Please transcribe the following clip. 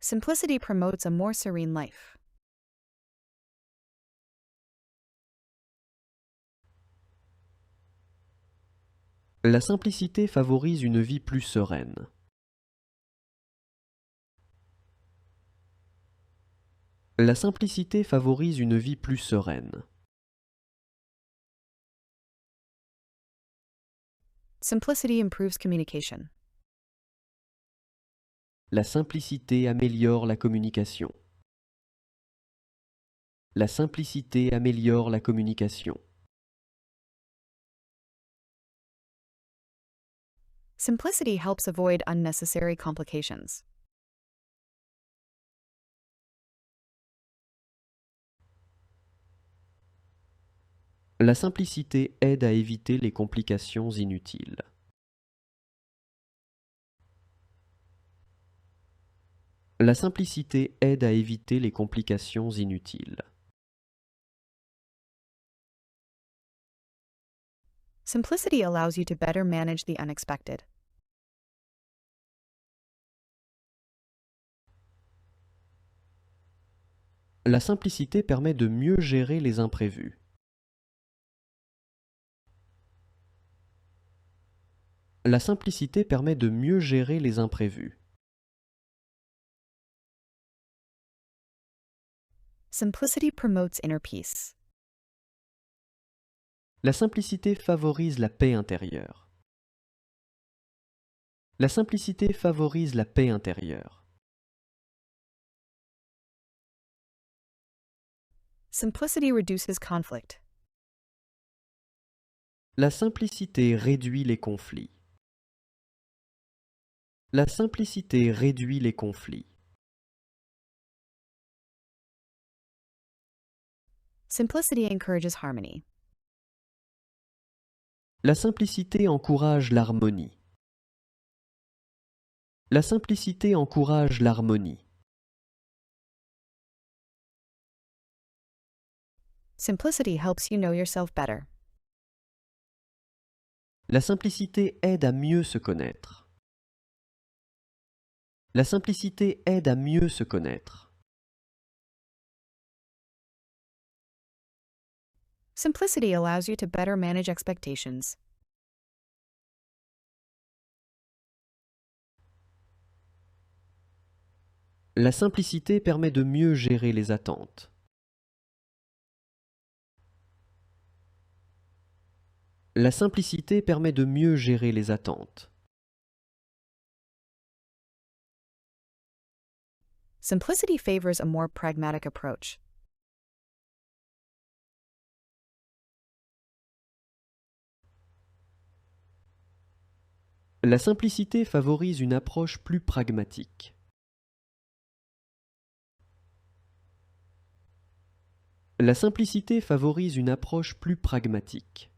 Simplicity promotes a more serene life. La simplicité favorise une vie plus sereine. La simplicité favorise une vie plus sereine. Simplicity improves communication. La simplicité améliore la communication. La simplicité améliore la communication. Simplicity helps avoid unnecessary complications. La simplicité aide à éviter les complications inutiles. La simplicité aide à éviter les complications inutiles. Simplicity allows you to better manage the unexpected. La simplicité permet de mieux gérer les imprévus. La simplicité permet de mieux gérer les imprévus. Simplicity promotes inner peace. La simplicité favorise la paix intérieure. La simplicité favorise la paix intérieure. Simplicity reduces conflict. La simplicité réduit les conflits. La simplicité réduit les conflits. Simplicity encourages harmony. La simplicité encourage l'harmonie. La simplicité encourage l'harmonie. Simplicity helps you know yourself better. La simplicité aide à mieux se connaître. La simplicité aide à mieux se connaître. Simplicity allows you to better manage expectations. La simplicité permet de mieux gérer les attentes. La simplicité permet de mieux gérer les attentes. Simplicity favors a more pragmatic approach. La simplicité favorise une approche plus pragmatique. La simplicité favorise une approche plus pragmatique.